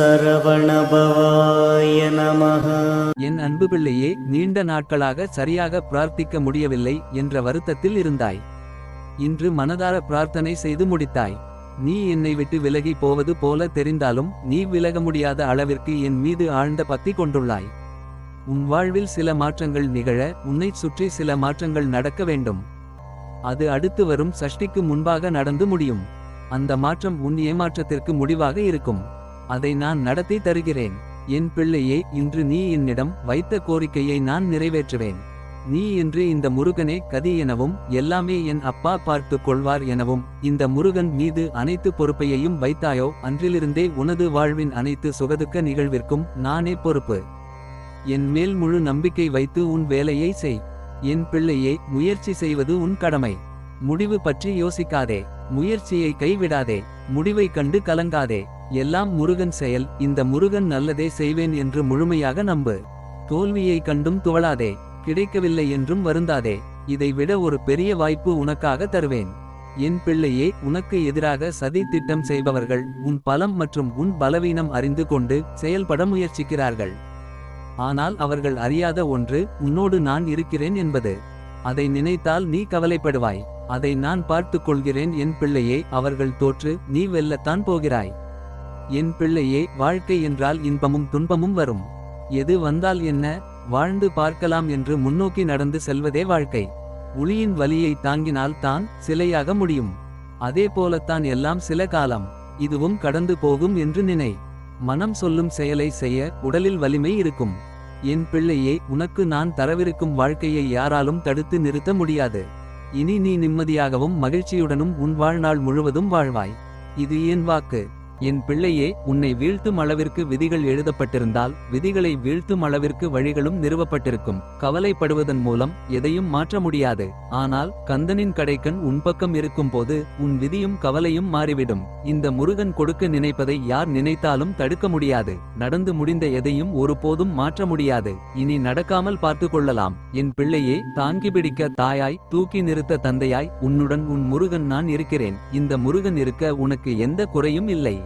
சரவணபவாய நமः. என் அன்பு பிள்ளையே, நீண்ட நாட்களாக சரியாக பிரார்த்திக்க முடியவில்லை என்ற வருத்தத்தில் இருந்தாய். இன்று மனதார பிரார்த்தனை செய்து முடித்தாய். நீ என்னை விட்டு விலகி போவது போல தெரிந்தாலும் நீ விலக முடியாத அளவிற்கு என் மீது ஆழ்ந்த பக்தி கொண்டுள்ளாய். உன் வாழ்வில் சில மாற்றங்கள் நிகழ, உன்னைச் சுற்றி சில மாற்றங்கள் நடக்க வேண்டும். அது அடுத்து வரும் சஷ்டிக்கு முன்பாக நடந்து முடியும். அந்த மாற்றம் உன் ஏமாற்றத்திற்கு முடிவாக இருக்கும். அதை நான் நடத்தி தருகிறேன். என் பிள்ளையே, இன்று நீ என்னிடம் வைத்த கோரிக்கையை நான் நிறைவேற்றுவேன். நீ என்று இந்த முருகனே கதி எனவும் எல்லாமே என் அப்பா பார்த்து கொள்வார் எனவும் இந்த முருகன் மீது அனைத்து பொறுப்பையையும் வைத்தாயோ, அன்றிலிருந்தே உனது வாழ்வின் அனைத்து சுகதுக்க நிகழ்விற்கும் நானே பொறுப்பு. என் மேல் முழு நம்பிக்கை வைத்து உன் வேலையை செய். என் பிள்ளையே, முயற்சி செய்வது உன் கடமை. முடிவு பற்றி யோசிக்காதே. முயற்சியை கைவிடாதே. முடிவை கண்டு கலங்காதே. எல்லாம் முருகன் செயல். இந்த முருகன் நல்லதே செய்வேன் என்று முழுமையாக நம்பு. தோல்வியை கண்டும் துவளாதே. கிடைக்கவில்லை என்றும் வருந்தாதே. இதைவிட ஒரு பெரிய வாய்ப்பு உனக்காக தருவேன். என் பிள்ளையே, உனக்கு எதிராக சதி திட்டம் செய்பவர்கள் உன் பலம் மற்றும் உன் பலவீனம் அறிந்து கொண்டு செயல்பட முயற்சிக்கிறார்கள். ஆனால் அவர்கள் அறியாத ஒன்று உன்னோடு நான் இருக்கிறேன் என்பது. அதை நினைத்தால் நீ கவலைப்படுவாய். அதை நான் பார்த்து கொள்கிறேன் என் பிள்ளையே. அவர்கள் தோற்று நீ வெல்லத்தான் போகிறாய். என் பிள்ளையே, வாழ்க்கை என்றால் இன்பமும் துன்பமும் வரும். எது வந்தால் என்ன, வாழ்ந்து பார்க்கலாம் என்று முன்னோக்கி நடந்து செல்வதே வாழ்க்கை. உளியின் வலியை தாங்கினால் தான் சிலையாக முடியும். அதே போலத்தான் எல்லாம் சில காலம். இதுவும் கடந்து போகும் என்று நினை. மனம் சொல்லும் செயலை செய்ய உடலில் வலிமை இருக்கும். என் பிள்ளையே, உனக்கு நான் தரவிருக்கும் வாழ்க்கையை யாராலும் தடுத்து நிறுத்த முடியாது. இனி நீ நிம்மதியாகவும் மகிழ்ச்சியுடனும் உன் வாழ்நாள் முழுவதும் வாழ்வாய். இது என் வாக்கு. என் பிள்ளையே, உன்னை வீழ்த்தும் அளவிற்கு விதிகள் எழுதப்பட்டிருந்தால் விதிகளை வீழ்த்தும் அளவிற்கு வழிகளும் நிறுவப்பட்டிருக்கும். கவலைப்படுவதன் மூலம் எதையும் மாற்ற முடியாது. ஆனால் கந்தனின் கடைக்கண் உன் பக்கம் இருக்கும் போது உன் விதியும் கவலையும் மாறிவிடும். இந்த முருகன் கொடுக்க நினைப்பதை யார் நினைத்தாலும் தடுக்க முடியாது. நடந்து முடிந்த எதையும் ஒருபோதும் மாற்ற முடியாது. இனி நடக்காமல் பார்த்து கொள்ளலாம். என் பிள்ளையே, தாங்கி பிடிக்க தாயாய், தூக்கி நிறுத்த தந்தையாய் உன்னுடன் உன் முருகன் நான் இருக்கிறேன். இந்த முருகன் இருக்க உனக்கு எந்த குறையும் இல்லை.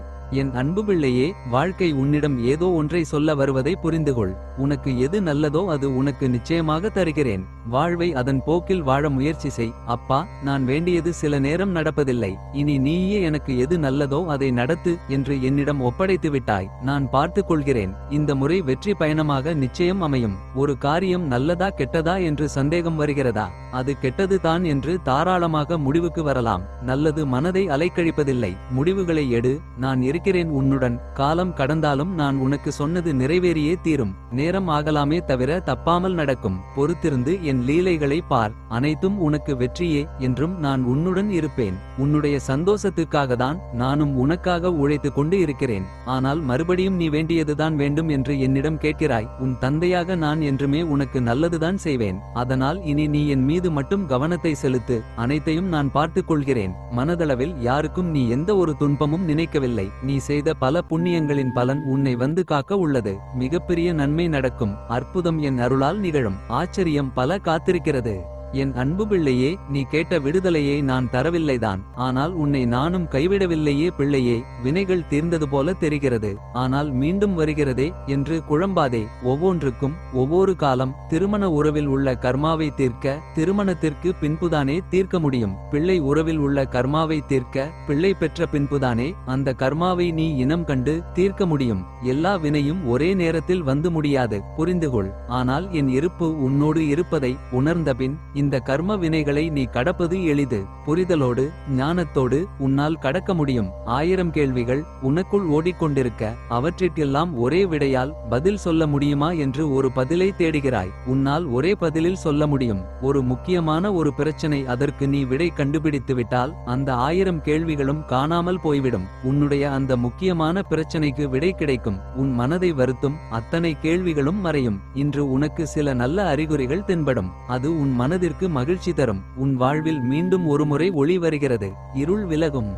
என் அன்பு பிள்ளையே, வாழ்க்கை உன்னிடம் ஏதோ ஒன்றை சொல்ல வருவதை புரிந்துகொள். உனக்கு எது நல்லதோ அது உனக்கு நிச்சயமாக தருகிறேன். வாழ்வை அதன் போக்கில் வாழ முயற்சி செய். அப்பா, நான் வேண்டியது சில நேரம் நடப்பதில்லை. இனி நீயே எனக்கு எது நல்லதோ அதை நடத்து என்று என்னிடம் ஒப்படைத்து விட்டாய். நான் பார்த்து கொள்கிறேன். இந்த முறை வெற்றி பயணமாக நிச்சயம் அமையும். ஒரு காரியம் நல்லதா கெட்டதா என்று சந்தேகம் வருகிறதா? அது கெட்டது தான் என்று தாராளமாக முடிவுக்கு வரலாம். நல்லது மனதை அலைக்கழிப்பதில்லை. முடிவுகளை எடு. நான் இருக்கிறேன் உன்னுடன். காலம் கடந்தாலும் நான் உனக்கு சொன்னது நிறைவேறியே தீரும். நேரம் ஆகலாமே தவிர தப்பாமல் நடக்கும். பொறுத்திருந்து என் லீலைகளை பார். அனைத்தும் உனக்கு வெற்றியே என்றும் நான் உன்னுடன் இருப்பேன். உன்னுடைய சந்தோஷத்துக்காக தான் நானும் உனக்காக உழைத்து கொண்டு இருக்கிறேன். ஆனால் மறுபடியும் நீ வேண்டியதுதான் வேண்டும் என்று என்னிடம் கேட்கிறாய். உன் தந்தையாக நான் என்றுமே உனக்கு நல்லதுதான் செய்வேன். அதனால் இனி நீ என் மீது மட்டும் கவனத்தை செலுத்து. அனைத்தையும் நான் பார்த்துக் கொள்கிறேன். மனதளவில் யாருக்கும் நீ எந்த ஒரு துன்பமும் நினைக்கவில்லை. நீ செய்த பல புண்ணியங்களின் பலன் உன்னை வந்து காக்க உள்ளது. மிகப்பெரிய நன்மை நடக்கும். அற்புதம் என் அருளால் நிகழும். ஆச்சரியம் பல காத்திருக்கிறது. என் அன்பு பிள்ளையே, நீ கேட்ட விடுதலையை நான் தரவில்லைதான். ஆனால் உன்னை நானும் கைவிடவில்லையே பிள்ளையே. வினைகள் தீர்ந்தது போல தெரிகிறது. ஆனால் மீண்டும் வருகிறதே என்று குழம்பாதே. ஒவ்வொன்றுக்கும் ஒவ்வொரு காலம். திருமண உறவில் உள்ள கர்மாவை தீர்க்க திருமணத்திற்கு பின்புதானே தீர்க்க முடியும். பிள்ளை உறவில் உள்ள கர்மாவை தீர்க்க பிள்ளை பெற்ற பின்புதானே அந்த கர்மாவை நீ இனம் கண்டு தீர்க்க முடியும். எல்லா வினையும் ஒரே நேரத்தில் வந்து முடியாது. புரிந்துகொள். ஆனால் என் இருப்பு உன்னோடு இருப்பதை உணர்ந்தபின் இந்த கர்ம வினைகளை நீ கடப்பது எளிது. புரிதலோடு ஞானத்தோடு உன்னால் கடக்க முடியும். 1000 கேள்விகள் உனக்குள் ஓடிக்கொண்டிருக்க அவற்றிற்கெல்லாம் ஒரே விடையால் பதில் சொல்ல முடியுமா என்று ஒரு பதிலை தேடுகிறாய். உன்னால் ஒரே பதிலில் சொல்ல முடியும். ஒரு முக்கியமான ஒரு பிரச்சனை. அதற்கு நீ விடை கண்டுபிடித்துவிட்டால் அந்த 1000 கேள்விகளும் காணாமல் போய்விடும். உன்னுடைய அந்த முக்கியமான பிரச்சனைக்கு விடை கிடைக்கும். உன் மனதை வருத்தும் அத்தனை கேள்விகளும் மறையும். இன்று உனக்கு சில நல்ல அறிகுறிகள் தென்படும். அது உன் மனதிற்கு மகிழ்ச்சி தரும். உன் வாழ்வில் மீண்டும் ஒருமுறை ஒளி வருகிறது. இருள் விலகும்.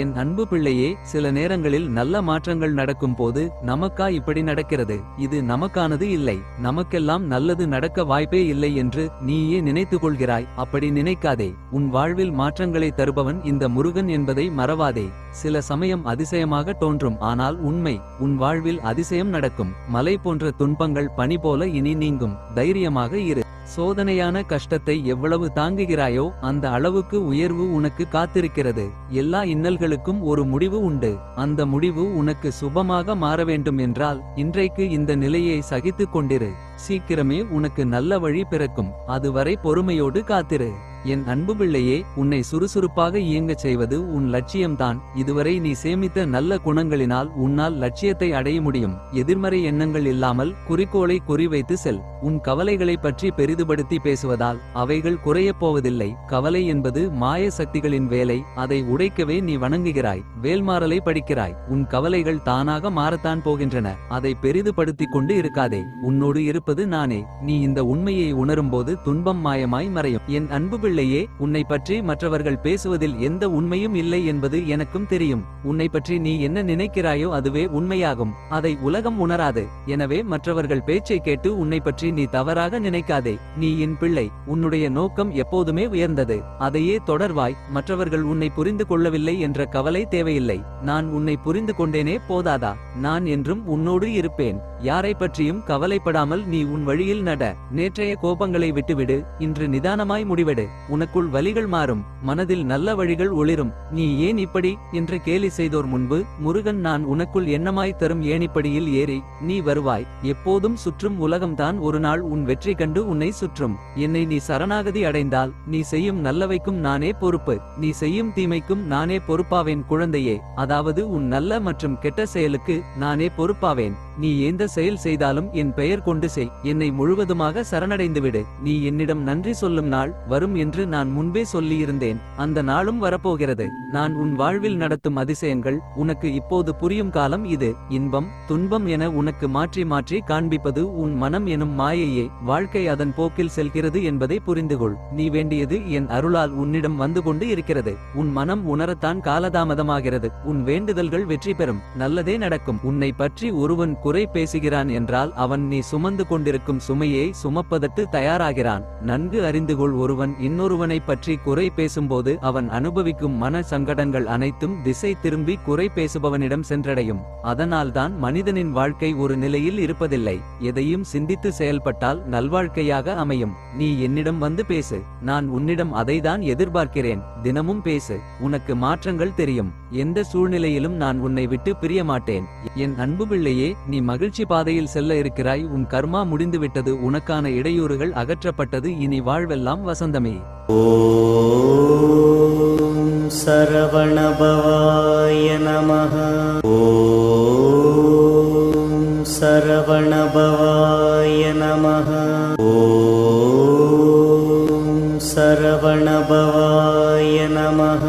என் அன்பு பிள்ளையே, சில நேரங்களில் நல்ல மாற்றங்கள் நடக்கும் போது நமக்கா இப்படி நடக்கிறது, இது நமக்கானது இல்லை, நமக்கெல்லாம் நல்லது நடக்க வாய்ப்பே இல்லை என்று நீயே நினைத்துக் கொள்கிறாய். அப்படி நினைக்காதே. உன் வாழ்வில் மாற்றங்களை தருபவன் இந்த முருகன் என்பதை மறவாதே. சில சமயம் அதிசயமாக தோன்றும், ஆனால் உண்மை. உன் வாழ்வில் அதிசயம் நடக்கும். மலை போன்ற துன்பங்கள் பனி போல இனி நீங்கும். தைரியமாக இரு. சோதனையான கஷ்டத்தை எவ்வளவு தாங்குகிறாயோ அந்த அளவுக்கு உயர்வு உனக்கு காத்திருக்கிறது. எல்லா இன்னல்களுக்கும் ஒரு முடிவு உண்டு. அந்த முடிவு உனக்கு சுபமாக மாற வேண்டும் என்றால் இன்றைக்கு இந்த நிலையை சகித்துக் கொண்டிரு. சீக்கிரமே உனக்கு நல்ல வழி பிறக்கும். அதுவரை பொறுமையோடு காத்திரு. என் அன்பு பிள்ளையே, உன்னை சுறுசுறுப்பாக இயங்கச் செய்வது உன் லட்சியம்தான். இதுவரை நீ சேமித்த நல்ல குணங்களினால் உன்னால் லட்சியத்தை அடைய முடியும். எதிர்மறை எண்ணங்கள் இல்லாமல் குறிக்கோளை குறிவைத்து செல். உன் கவலைகளை பற்றி பெரிதுபடுத்தி பேசுவதால் அவைகள் குறையப் போவதில்லை. கவலை என்பது மாய சக்திகளின் வேலை. அதை உடைக்கவே நீ வணங்குகிறாய். வேல்மாறலை படிக்கிறாய். உன் கவலைகள் தானாக மாறத்தான் போகின்றன. அதை பெரிதுபடுத்திக் கொண்டு இருக்காதே. உன்னோடு இருப்பது நானே. நீ இந்த உண்மையை உணரும்போது துன்பம் மாயமாய் மறையும். என் அன்பு பிள்ளையே, உன்னை பற்றி மற்றவர்கள் பேசுவதில் எந்த உண்மையும் இல்லை என்பது எனக்கும் தெரியும். உன்னை பற்றி நீ என்ன நினைக்கிறாயோ அதுவே உண்மையாகும். அதை உலகம் உணராது. எனவே மற்றவர்கள் பேச்சை கேட்டு உன்னை பற்றி நீ தவறாக நினைக்காதே. நீ என் பிள்ளை. உன்னுடைய நோக்கம் எப்போதுமே உயர்ந்தது. அதையே தொடர்வாய். மற்றவர்கள் உன்னை புரிந்து கொள்ளவில்லை என்ற கவலை தேவையில்லை. நான் உன்னை புரிந்து கொண்டேனே போதாதா? நான் என்றும் உன்னோடு இருப்பேன். யாரை பற்றியும் கவலைப்படாமல் நீ உன் வழியில் நட. நேற்றைய கோபங்களை விட்டுவிடு. இன்று நிதானமாய் முடிவெடு. உனக்குள் வலிகள் மாறும். மனதில் நல்ல வழிகள் ஒளிரும். நீ ஏன் இப்படி என்று கேலி செய்தோர் முன்பு முருகன் நான் உனக்குள் எண்ணமாய் தரும் ஏணிப்படியில் ஏறி நீ வருவாய். எப்போதும் சுற்றும் உலகம்தான் ஒரு நாள் உன் வெற்றி கண்டு உன்னை சுற்றும். என்னை நீ சரணாகதி அடைந்தால் நீ செய்யும் நல்லவைக்கும் நானே பொறுப்பு. நீ செய்யும் தீமைக்கும் நானே பொறுப்பாவேன் குழந்தையே. அதாவது உன் நல்ல மற்றும் கெட்ட செயலுக்கு நானே பொறுப்பாவேன். நீ எந்த செயல் செய்தாலும் என் பெயர் கொண்டு செய். என்னை முழுவதுமாக சரணடைந்துவிடு. நீ என்னிடம் நன்றி சொல்லும் நாள் வரும் என்று நான் முன்பே சொல்லியிருந்தேன். அந்த நாளும் வரப்போகிறது. நான் உன் வாழ்வில் நடத்தும் அதிசயங்கள் உனக்கு இப்போது புரியும் காலம் இது. இன்பம் துன்பம் என உனக்கு மாற்றி மாற்றி காண்பிப்பது உன் மனம் எனும் மாயையே. வாழ்க்கை அதன் போக்கில் செல்கிறது என்பதை புரிந்துகொள். நீ வேண்டியது என் அருளால் உன்னிடம் வந்து கொண்டு இருக்கிறது. உன் மனம் உணரத்தான் காலதாமதமாகிறது. உன் வேண்டுதல்கள் வெற்றி பெறும். நல்லதே நடக்கும். உன்னை பற்றி ஒருவன் குறை பேசுகிறான் என்றால் அவன் நீ சுமந்து கொண்டிருக்கும் சுமையை சுமப்பதற்கு தயாராகிறான். நன்கு அறிந்துகொள், ஒருவன் இன்னொருவனை பற்றி குறை பேசும்போது அவன் அனுபவிக்கும் மன சங்கடங்கள் அனைத்தும் திசை திரும்பி குறை பேசுபவனிடம் சென்றடையும். அதனால்தான் மனிதனின் வாழ்க்கை ஒரு நிலையில் இருப்பதில்லை. எதையும் சிந்தித்து செயல்பட்டால் நல்வாழ்க்கையாக அமையும். நீ என்னிடம் வந்து பேசு. நான் உன்னிடம் அதைதான் எதிர்பார்க்கிறேன். தினமும் பேசு. உனக்கு மாற்றங்கள் தெரியும். எந்த சூழ்நிலையிலும் நான் உன்னை விட்டு பிரிய மாட்டேன். என் அன்பு பிள்ளையே, நீ மகிழ்ச்சி பாதையில் செல்ல இருக்கிறாய். உன் கர்மா முடிந்துவிட்டது. உனக்கான இடையூறுகள் அகற்றப்பட்டது. இனி வாழ்வெல்லாம் வசந்தமே. ஓம் சரவணபவாய நமः. ஓம் சரவணபவாய நமः. ஓம் சரவணபவாய நமः.